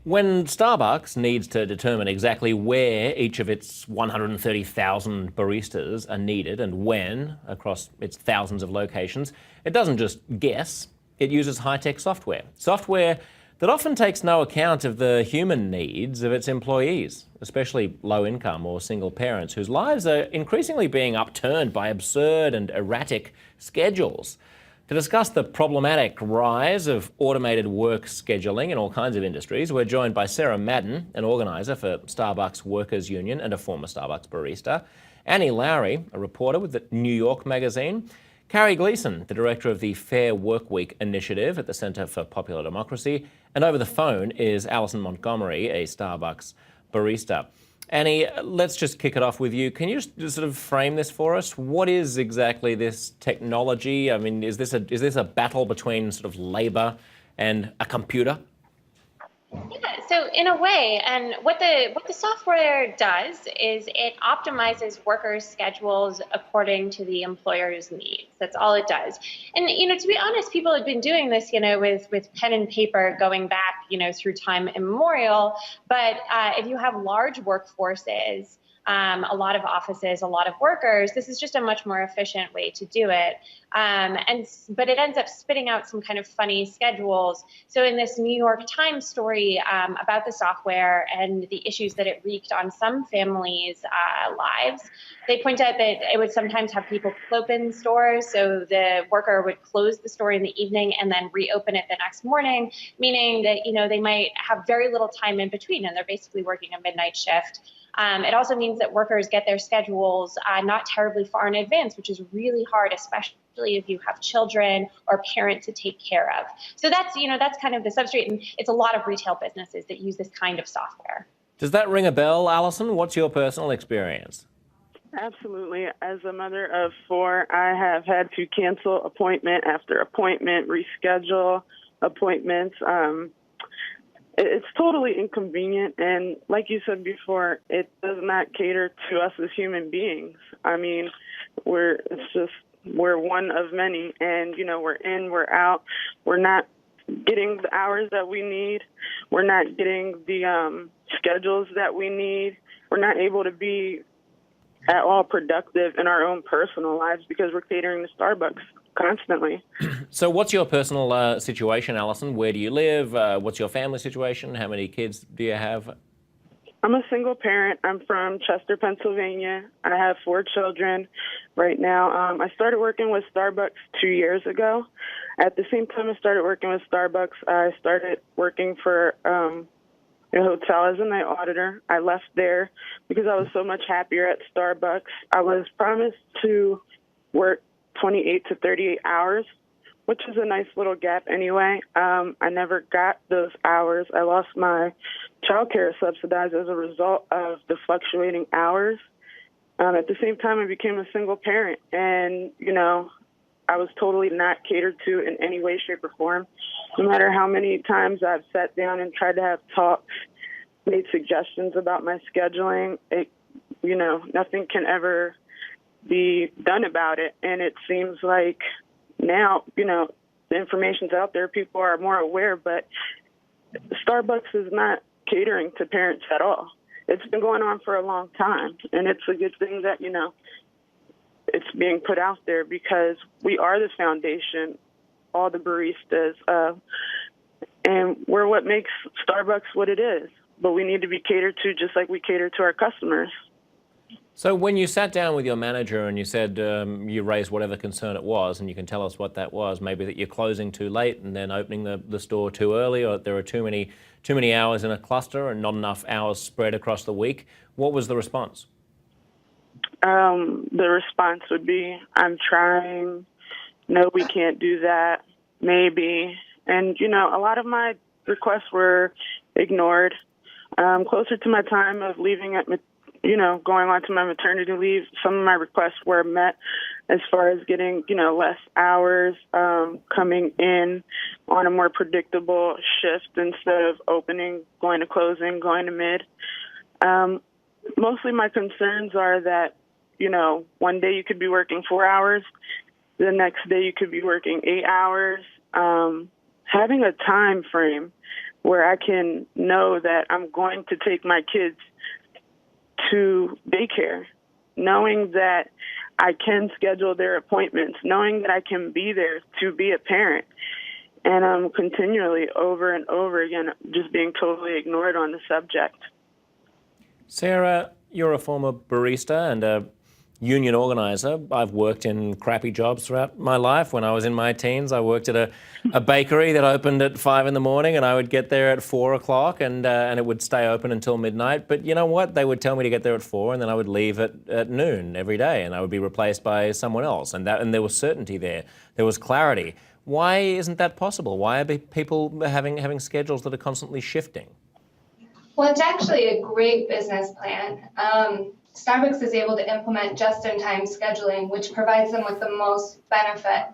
When Starbucks needs to determine exactly where each of its 130,000 baristas are needed and when across its thousands of locations, it doesn't just guess, it uses high-tech software. Software that often takes no account of the human needs of its employees, especially low-income or single parents whose lives are increasingly being upturned by absurd and erratic schedules. To discuss the problematic rise of automated work scheduling in all kinds of industries, we're joined by Sarah Madden, an organiser for Starbucks Workers Union and a former Starbucks barista, Annie Lowry, a reporter with the New York Magazine, Carrie Gleason, the director of the Fair Workweek Initiative at the Centre for Popular Democracy, and over the phone is Alison Montgomery, a Starbucks barista. Annie, let's just kick it off with you. Can you just sort of frame this for us? What is exactly this technology? I mean, is this a battle between sort of labour and a computer? Yeah, so in a way, and what the software does is it optimizes workers' schedules according to the employer's needs. That's all it does. And to be honest, people have been doing this, with pen and paper going back, through time immemorial. But if you have large workforces, a lot of offices, a lot of workers, this is just a much more efficient way to do it. But it ends up spitting out some kind of funny schedules. So in this New York Times story about the software and the issues that it wreaked on some families' lives, they point out that it would sometimes have people open stores. So the worker would close the store in the evening and then reopen it the next morning, meaning that, they might have very little time in between and they're basically working a midnight shift. It also means that workers get their schedules not terribly far in advance, which is really hard, especially if you have children or parents to take care of. So that's kind of the substrate, and it's a lot of retail businesses that use this kind of software. Does that ring a bell, Alison? What's your personal experience? Absolutely. As a mother of four, I have had to cancel appointment after appointment, reschedule appointments. It's totally inconvenient, and like you said before, it does not cater to us as human beings. I mean, we're one of many, and we're in, we're out, we're not getting the hours that we need, we're not getting the schedules that we need, we're not able to be at all productive in our own personal lives because we're catering to Starbucks constantly. So what's your personal situation, Alison? Where do you live? What's your family situation? How many kids do you have? I'm a single parent. I'm from Chester, Pennsylvania. I have 4 children right now. I started working with Starbucks 2 years ago. At the same time I started working with Starbucks, I started working for a hotel as a night auditor. I left there because I was so much happier at Starbucks. I was promised to work 28 to 38 hours, which is a nice little gap anyway. I never got those hours. I lost my childcare subsidized as a result of the fluctuating hours. At the same time, I became a single parent, and, I was totally not catered to in any way, shape, or form. No matter how many times I've sat down and tried to have talks, made suggestions about my scheduling, nothing can ever be done about it. And it seems like now, the information's out there, people are more aware, but Starbucks is not catering to parents at all. It's been going on for a long time, and it's a good thing that, it's being put out there because we are the foundation, all the baristas, and we're what makes Starbucks what it is. But we need to be catered to just like we cater to our customers. So when you sat down with your manager and you said you raised whatever concern it was, and you can tell us what that was, maybe that you're closing too late and then opening the store too early, or there are too many hours in a cluster and not enough hours spread across the week, what was the response? The response would be, I'm trying, no, we can't do that, maybe. And, a lot of my requests were ignored. Closer to my time of leaving going on to my maternity leave, some of my requests were met as far as getting, less hours, coming in on a more predictable shift instead of opening, going to closing, going to mid. Mostly my concerns are that, one day you could be working 4 hours, the next day you could be working 8 hours. Having a time frame where I can know that I'm going to take my kids to daycare, knowing that I can schedule their appointments, knowing that I can be there to be a parent. And I'm continually over and over again just being totally ignored on the subject. Sarah, you're a former barista and a union organizer. I've worked in crappy jobs throughout my life. When I was in my teens, I worked at a bakery that opened at 5 in the morning, and I would get there at 4 o'clock, and it would stay open until midnight. But you know what? They would tell me to get there at 4, and then I would leave at noon every day, and I would be replaced by someone else. And there was certainty there. There was clarity. Why isn't that possible? Why are people having schedules that are constantly shifting? Well, it's actually a great business plan. Starbucks is able to implement just-in-time scheduling, which provides them with the most benefit.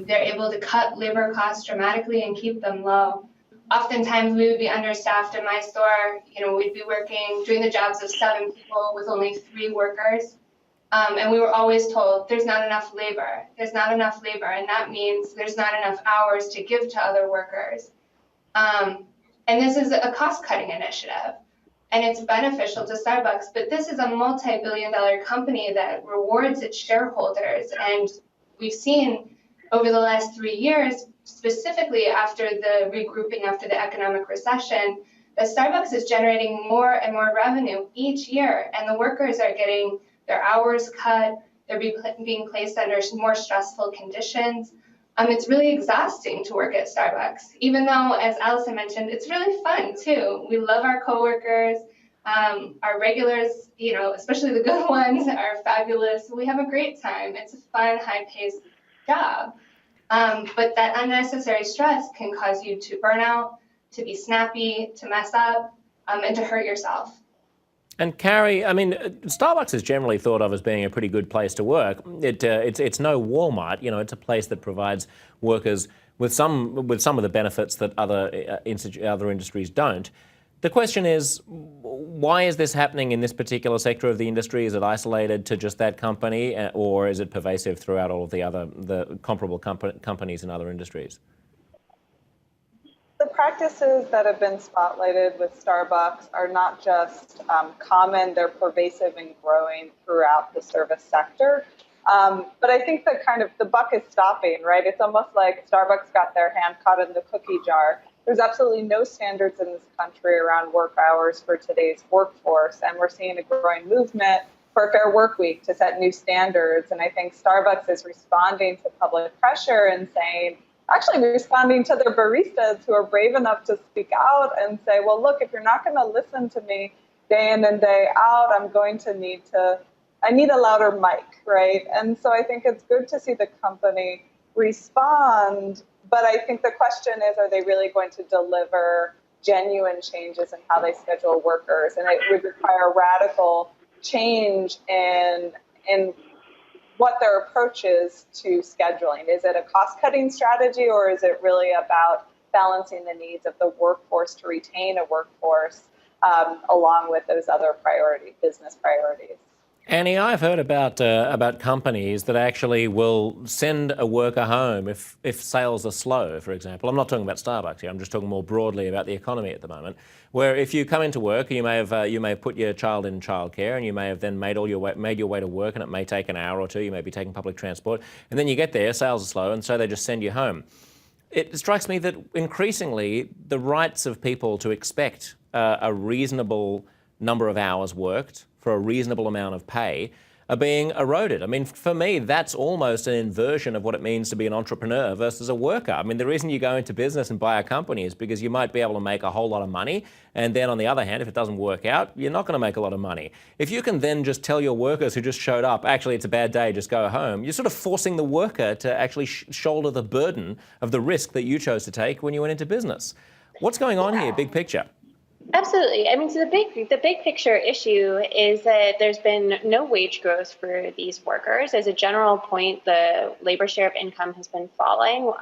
They're able to cut labor costs dramatically and keep them low. Oftentimes, we would be understaffed in my store. We'd be working, doing the jobs of 7 people with only 3 workers. And we were always told there's not enough labor. There's not enough labor, and that means there's not enough hours to give to other workers. And this is a cost-cutting initiative, and it's beneficial to Starbucks, but this is a multi-billion-dollar company that rewards its shareholders. And we've seen over the last 3 years, specifically after the regrouping after the economic recession, that Starbucks is generating more and more revenue each year, and the workers are getting their hours cut, they're being placed under more stressful conditions. It's really exhausting to work at Starbucks, even though, as Allison mentioned, it's really fun too. We love our coworkers. Our regulars, especially the good ones, are fabulous. We have a great time. It's a fun, high-paced job. But that unnecessary stress can cause you to burn out, to be snappy, to mess up, and to hurt yourself. And Carrie, Starbucks is generally thought of as being a pretty good place to work. It's no Walmart. It's a place that provides workers with some of the benefits that other industries don't. The question is, why is this happening in this particular sector of the industry? Is it isolated to just that company, or is it pervasive throughout all of the comparable companies in other industries? The practices that have been spotlighted with Starbucks are not just common, they're pervasive and growing throughout the service sector. But I think that the buck is stopping, right? It's almost like Starbucks got their hand caught in the cookie jar. There's absolutely no standards in this country around work hours for today's workforce, and we're seeing a growing movement for a fair work week to set new standards. And I think Starbucks is responding to public pressure and responding to their baristas who are brave enough to speak out and say, well, look, if you're not going to listen to me day in and day out, I need a louder mic, right? And so I think it's good to see the company respond, but I think the question is, are they really going to deliver genuine changes in how they schedule workers? And it would require radical change in what their approach is to scheduling. Is it a cost-cutting strategy, or is it really about balancing the needs of the workforce to retain a workforce along with those other business priorities? Annie, I've heard about companies that actually will send a worker home if sales are slow, for example. I'm not talking about Starbucks here. I'm just talking more broadly about the economy at the moment, where if you come into work, you may have put your child in childcare, and you may have then made your way to work, and it may take an hour or two. You may be taking public transport, and then you get there, sales are slow, and so they just send you home. It strikes me that increasingly the rights of people to expect a reasonable number of hours worked for a reasonable amount of pay are being eroded. For me, that's almost an inversion of what it means to be an entrepreneur versus a worker. The reason you go into business and buy a company is because you might be able to make a whole lot of money, and then on the other hand, if it doesn't work out, you're not going to make a lot of money. If you can then just tell your workers who just showed up, actually it's a bad day, just go home, you're sort of forcing the worker to actually shoulder the burden of the risk that you chose to take when you went into business. What's going on here, big picture? Absolutely. So the big picture issue is that there's been no wage growth for these workers. As a general point, the labor share of income has been falling.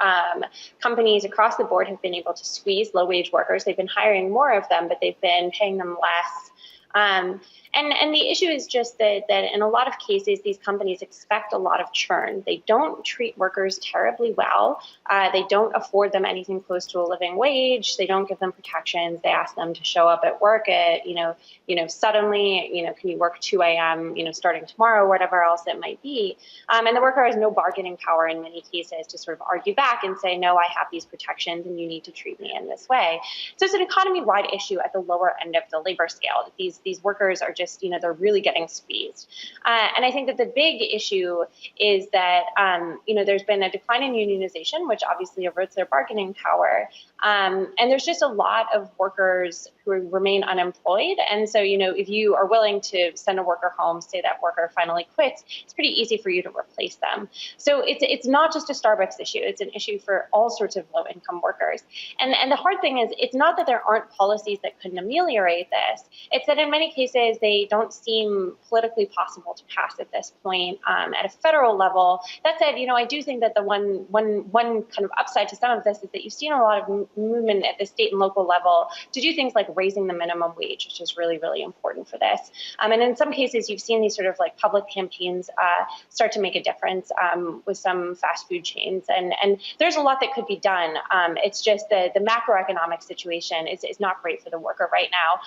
Companies across the board have been able to squeeze low-wage workers. They've been hiring more of them, but they've been paying them less And the issue is just that in a lot of cases, these companies expect a lot of churn. They don't treat workers terribly well. They don't afford them anything close to a living wage. They don't give them protections. They ask them to show up at work at, suddenly, can you work 2 a.m., starting tomorrow, whatever else it might be. And the worker has no bargaining power in many cases to sort of argue back and say, no, I have these protections and you need to treat me in this way. So it's an economy-wide issue at the lower end of the labor scale. These workers are just, they're really getting squeezed. And I think that the big issue is that, there's been a decline in unionization, which obviously erodes their bargaining power. And there's just a lot of workers who remain unemployed. And so, if you are willing to send a worker home, say that worker finally quits, it's pretty easy for you to replace them. So it's not just a Starbucks issue. It's an issue for all sorts of low-income workers. And the hard thing is, it's not that there aren't policies that couldn't ameliorate this. It's that in many cases, they don't seem politically possible to pass at this point at a federal level. That said, I do think that the one kind of upside to some of this is that you've seen a lot of movement at the state and local level to do things like raising the minimum wage, which is really, really important for this. And in some cases, you've seen these sort of like public campaigns start to make a difference with some fast food chains. And there's a lot that could be done. It's just the macroeconomic situation is not great for the worker right now.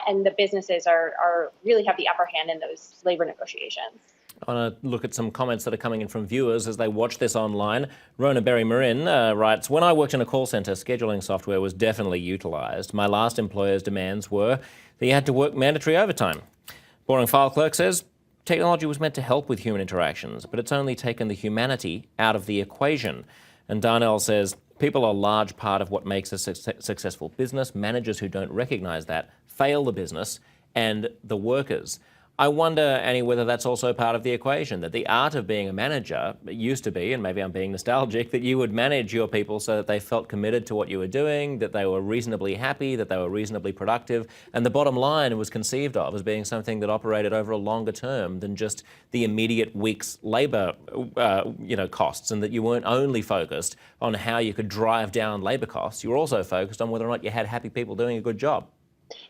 And the businesses are really have the upper hand in those labor negotiations. I want to look at some comments that are coming in from viewers as they watch this online. Rona Berry-Marin writes, when I worked in a call centre, scheduling software was definitely utilised. My last employer's demands were that you had to work mandatory overtime. Boring File Clerk says, technology was meant to help with human interactions, but it's only taken the humanity out of the equation. And Darnell says, people are a large part of what makes a successful business. Managers who don't recognise that fail the business and the workers. I wonder, Annie, whether that's also part of the equation, that the art of being a manager used to be, and maybe I'm being nostalgic, that you would manage your people so that they felt committed to what you were doing, that they were reasonably happy, that they were reasonably productive, and the bottom line was conceived of as being something that operated over a longer term than just the immediate week's labour costs, and that you weren't only focused on how you could drive down labour costs, you were also focused on whether or not you had happy people doing a good job.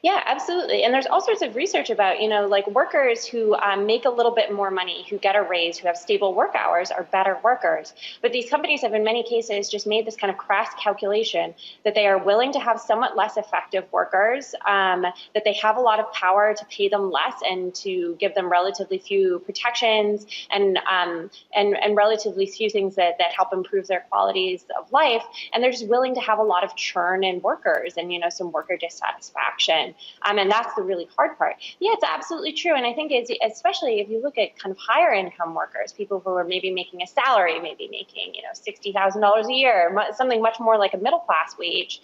Yeah, absolutely. And there's all sorts of research about, like workers who make a little bit more money, who get a raise, who have stable work hours are better workers. But these companies have in many cases just made this kind of crass calculation that they are willing to have somewhat less effective workers, that they have a lot of power to pay them less and to give them relatively few protections and relatively few things that help improve their qualities of life. And they're just willing to have a lot of churn in workers and, some worker dissatisfaction. And that's the really hard part. Yeah, it's absolutely true. And I think especially if you look at kind of higher income workers, people who are maybe making a salary, maybe making, $60,000 a year, something much more like a middle class wage.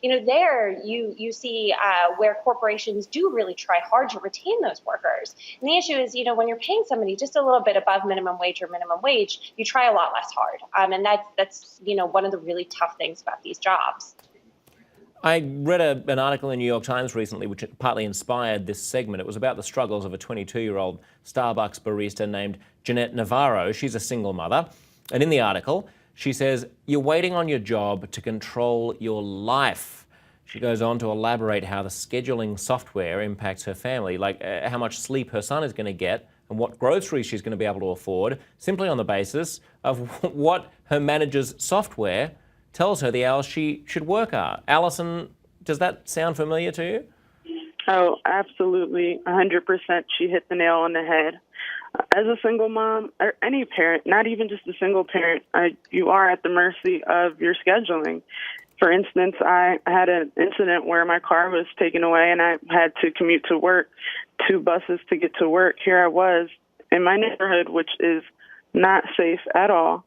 There you see where corporations do really try hard to retain those workers. And the issue is, when you're paying somebody just a little bit above minimum wage or minimum wage, you try a lot less hard. And that's one of the really tough things about these jobs. I read an article in the New York Times recently which partly inspired this segment. It was about the struggles of a 22-year-old Starbucks barista named Jeanette Navarro. She's a single mother. And in the article, she says, you're waiting on your job to control your life. She goes on to elaborate how the scheduling software impacts her family, like how much sleep her son is going to get and what groceries she's going to be able to afford, simply on the basis of what her manager's software tells her the hours she should work are. Alison, does that sound familiar to you? Oh, absolutely. 100%. She hit the nail on the head. As a single mom, or any parent, not even just a single parent, you are at the mercy of your scheduling. For instance, I had an incident where my car was taken away and I had to commute to work, 2 buses to get to work. Here I was in my neighborhood, which is not safe at all.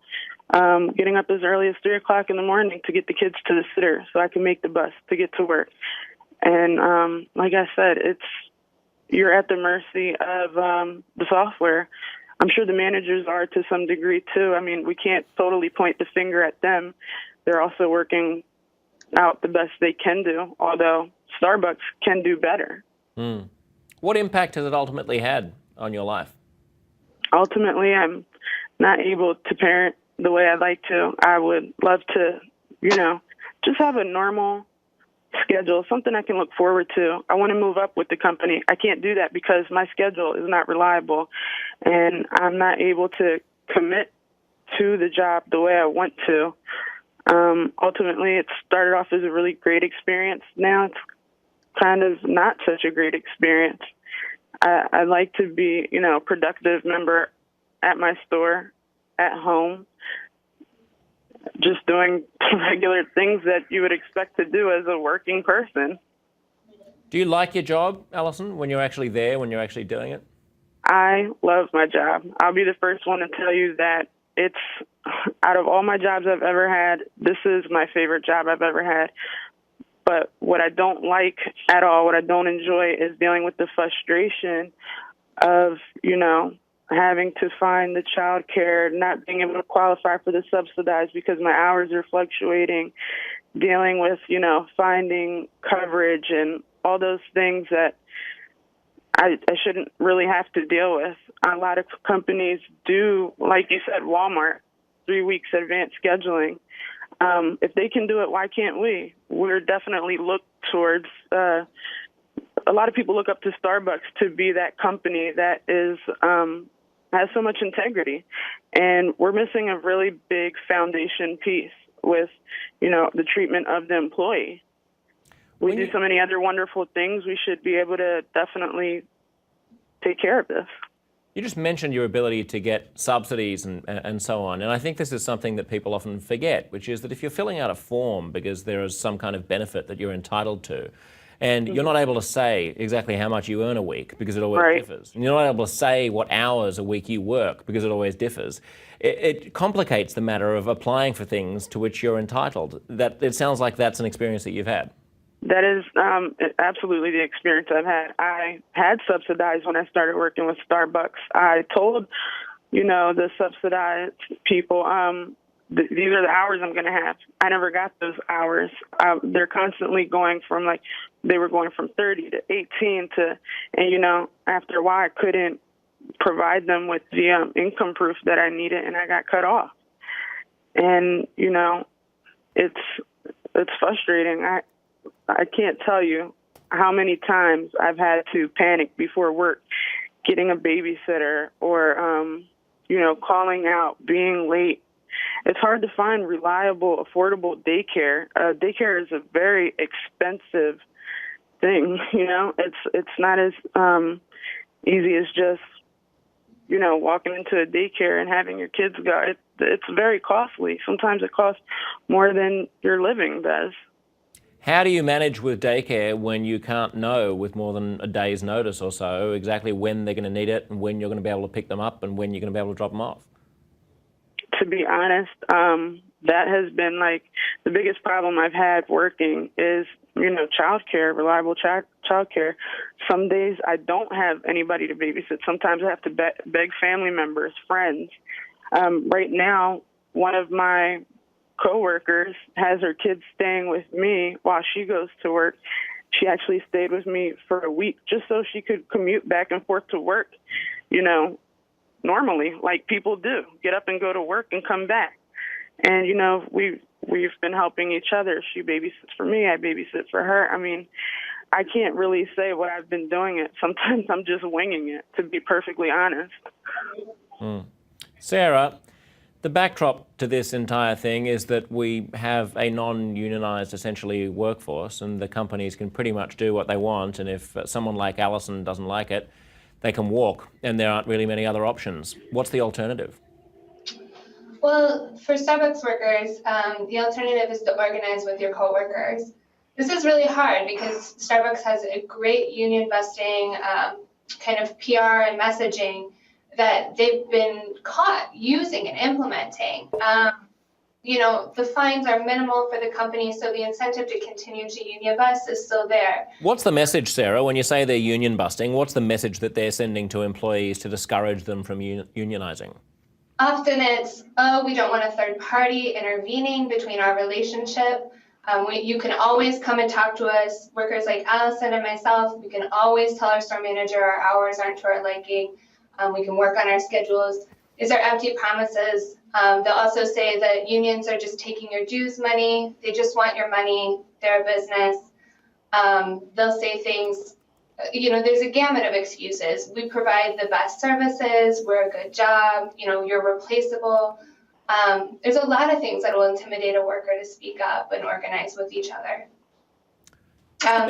Getting up as early as 3 o'clock in the morning to get the kids to the sitter so I can make the bus to get to work. And like I said, you're at the mercy of the software. I'm sure the managers are to some degree too. I mean, we can't totally point the finger at them. They're also working out the best they can do, although Starbucks can do better. What impact has it ultimately had on your life? Ultimately, I'm not able to parent the way I'd like to. I would love to, just have a normal schedule, something I can look forward to. I want to move up with the company. I can't do that because my schedule is not reliable, and I'm not able to commit to the job the way I want to. Ultimately, it started off as a really great experience. Now it's kind of not such a great experience. I like to be, a productive member at my store, at home, just doing regular things that you would expect to do as a working person. Do you like your job, Alison, when you're actually there, when you're actually doing it? I love my job. I'll be the first one to tell you that it's, out of all my jobs I've ever had, this is my favorite job I've ever had. But what I don't like at all, what I don't enjoy, is dealing with the frustration of, having to find the childcare, not being able to qualify for the subsidized because my hours are fluctuating, dealing with, finding coverage and all those things that I shouldn't really have to deal with. A lot of companies do, like you said, Walmart, 3 weeks advance scheduling. If they can do it, why can't we? We're definitely looked towards, a lot of people look up to Starbucks to be that company that is, has so much integrity. And we're missing a really big foundation piece with, the treatment of the employee. We do so many other wonderful things. We should be able to definitely take care of this. You just mentioned your ability to get subsidies and so on. And I think this is something that people often forget, which is that if you're filling out a form because there is some kind of benefit that you're entitled to, and you're not able to say exactly how much you earn a week because it always differs, and you're not able to say what hours a week you work because it always differs, it complicates the matter of applying for things to which you're entitled. That it sounds like that's an experience that you've had. That is absolutely the experience I've had. I had subsidized when I started working with Starbucks. I told, the subsidized people, these are the hours I'm going to have. I never got those hours. They're constantly going from they were going from 30 to 18 and after a while I couldn't provide them with the income proof that I needed, and I got cut off. And, it's frustrating. I can't tell you how many times I've had to panic before work, getting a babysitter or, calling out, being late. It's hard to find reliable, affordable daycare. Daycare is a very expensive thing, It's not as easy as just, walking into a daycare and having your kids go. It's very costly. Sometimes it costs more than your living does. How do you manage with daycare when you can't know with more than a day's notice or so exactly when they're going to need it and when you're going to be able to pick them up and when you're going to be able to drop them off? To be honest, that has been the biggest problem I've had working is, childcare, reliable childcare. Some days I don't have anybody to babysit. Sometimes I have to beg family members, friends. Right now, one of my coworkers has her kids staying with me while she goes to work. She actually stayed with me for a week just so she could commute back and forth to work, normally, like people do, get up and go to work and come back. And, we've been helping each other. She babysits for me. I babysit for her. I mean, I can't really say what I've been doing it. Sometimes I'm just winging it, to be perfectly honest. Sarah, the backdrop to this entire thing is that we have a non-unionized, essentially, workforce, and the companies can pretty much do what they want. And if someone like Alison doesn't like it, they can walk, and there aren't really many other options. What's the alternative? Well, for Starbucks workers, the alternative is to organize with your coworkers. This is really hard because Starbucks has a great union busting kind of PR and messaging that they've been caught using and implementing. The fines are minimal for the company, so the incentive to continue to union bust is still there. What's the message, Sarah, when you say they're union busting? What's the message that they're sending to employees to discourage them from unionizing? Often it's, we don't want a third party intervening between our relationship. You can always come and talk to us. Workers like Allison and myself, we can always tell our store manager our hours aren't to our liking. We can work on our schedules. These are empty promises. They'll also say that unions are just taking your dues money. They just want your money. They're a business. They'll say things, there's a gamut of excuses. We provide the best services, we're a good job, you're replaceable. There's a lot of things that will intimidate a worker to speak up and organize with each other.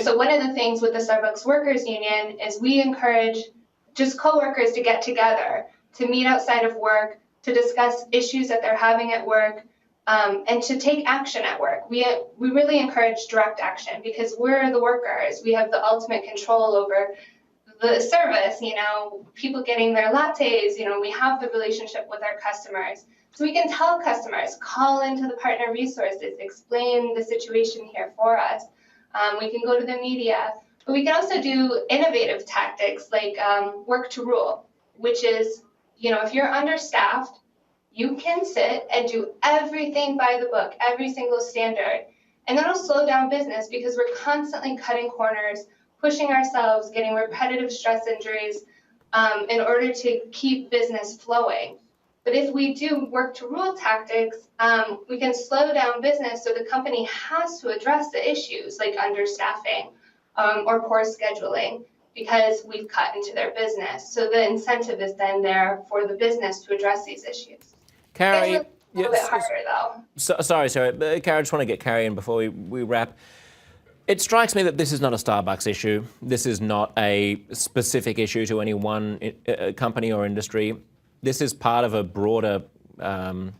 So one of the things with the Starbucks Workers Union is we encourage just coworkers to get together, to meet outside of work, to discuss issues that they're having at work, and to take action at work. We really encourage direct action because we're the workers. We have the ultimate control over the service, people getting their lattes, we have the relationship with our customers. So we can tell customers, call into the partner resources, explain the situation here for us. We can go to the media, but we can also do innovative tactics like work to rule, which is, if you're understaffed, you can sit and do everything by the book, every single standard, and that'll slow down business because we're constantly cutting corners, pushing ourselves, getting repetitive stress injuries in order to keep business flowing. But if we do work to rule tactics, we can slow down business so the company has to address the issues like understaffing or poor scheduling because we've cut into their business. So the incentive is then there for the business to address these issues. Carrie, it's a little bit harder though. Sorry. Carrie, I just want to get Carrie in before we wrap. It strikes me that this is not a Starbucks issue. This is not a specific issue to any one company or industry. This is part of a broader, lay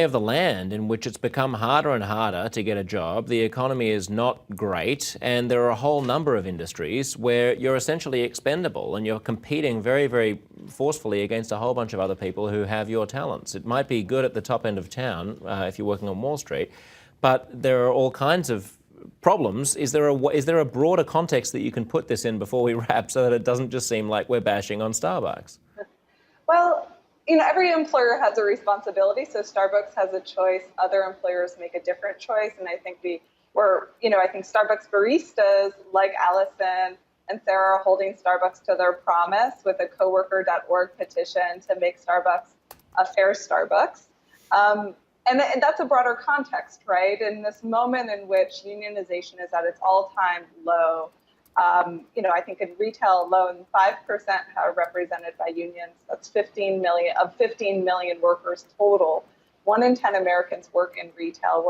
of the land in which it's become harder and harder to get a job. The economy is not great, and there are a whole number of industries where you're essentially expendable and you're competing very, very forcefully against a whole bunch of other people who have your talents. It might be good at the top end of town if you're working on Wall Street, but there are all kinds of problems. Is there a broader context that you can put this in before we wrap so that it doesn't just seem like we're bashing on Starbucks? Well, every employer has a responsibility. So Starbucks has a choice. Other employers make a different choice. And I think I think Starbucks baristas like Allison and Sarah are holding Starbucks to their promise with a coworker.org petition to make Starbucks a fair Starbucks. And that's a broader context, right? In this moment in which unionization is at its all-time low, I think in retail alone, 5% are represented by unions. That's 15 million workers total. 1 in 10 Americans work in retail.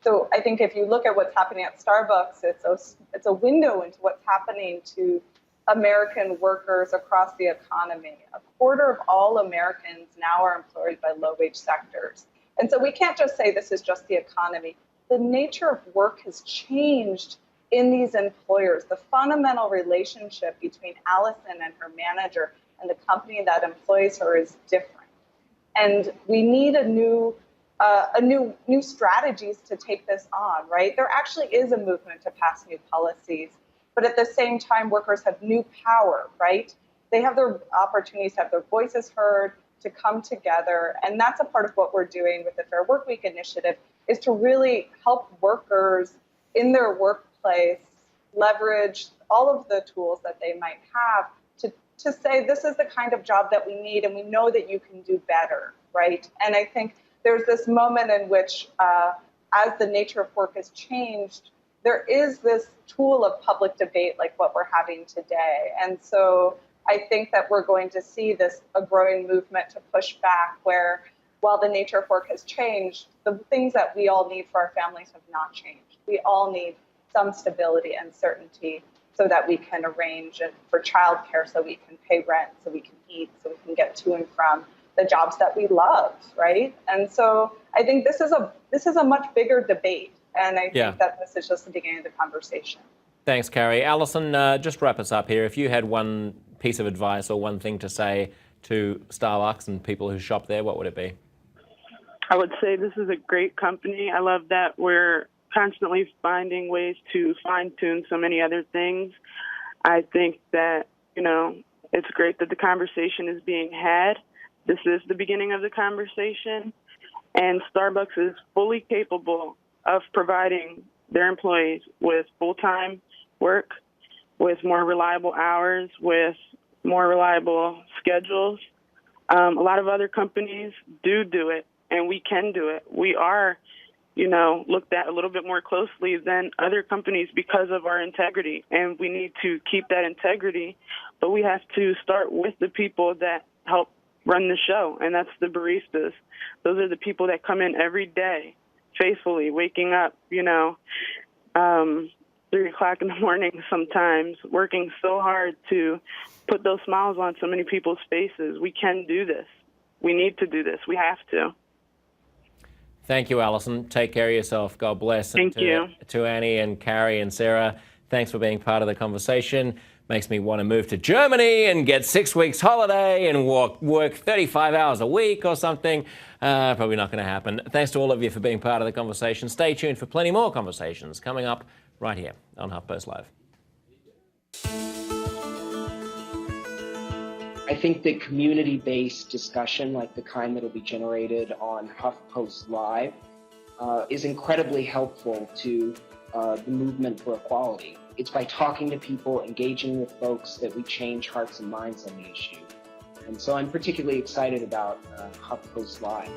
So I think if you look at what's happening at Starbucks, it's a window into what's happening to American workers across the economy. A quarter of all Americans now are employed by low-wage sectors. And so we can't just say this is just the economy. The nature of work has changed in these employers. The fundamental relationship between Allison and her manager and the company that employs her is different. And we need new strategies to take this on, right? There actually is a movement to pass new policies, but at the same time, workers have new power, right? They have their opportunities to have their voices heard, to come together. And that's a part of what we're doing with the Fair Workweek initiative, is to really help workers in their workplace leverage all of the tools that they might have to say, this is the kind of job that we need, and we know that you can do better, right? And I think there's this moment in which, as the nature of work has changed, there is this tool of public debate like what we're having today. And so I think that we're going to see a growing movement to push back where, while the nature of work has changed, the things that we all need for our families have not changed. We all need some stability and certainty so that we can arrange for childcare, so we can pay rent, so we can eat, so we can get to and from the jobs that we love, right? And so I think this is a much bigger debate, and I think that this is just the beginning of the conversation. Thanks, Carrie. Alison, just wrap us up here. If you had one piece of advice or one thing to say to Starbucks and people who shop there, what would it be? I would say this is a great company. I love that we're constantly finding ways to fine-tune so many other things. I think that, it's great that the conversation is being had. This is the beginning of the conversation, and Starbucks is fully capable of providing their employees with full-time work, with more reliable hours, with more reliable schedules. A lot of other companies do it, and we can do it. We are looked at a little bit more closely than other companies because of our integrity. And we need to keep that integrity, but we have to start with the people that help run the show, and that's the baristas. Those are the people that come in every day, faithfully, waking up, 3 o'clock in the morning sometimes, working so hard to put those smiles on so many people's faces. We can do this. We need to do this. We have to. Thank you, Alison. Take care of yourself. God bless. Thank you. To Annie and Carrie and Sarah, thanks for being part of the conversation. Makes me want to move to Germany and get 6 weeks holiday and work 35 hours a week or something. Probably not going to happen. Thanks to all of you for being part of the conversation. Stay tuned for plenty more conversations coming up right here on HuffPost Live. I think that community-based discussion, like the kind that will be generated on HuffPost Live, is incredibly helpful to the movement for equality. It's by talking to people, engaging with folks, that we change hearts and minds on the issue. And so I'm particularly excited about HuffPost Live.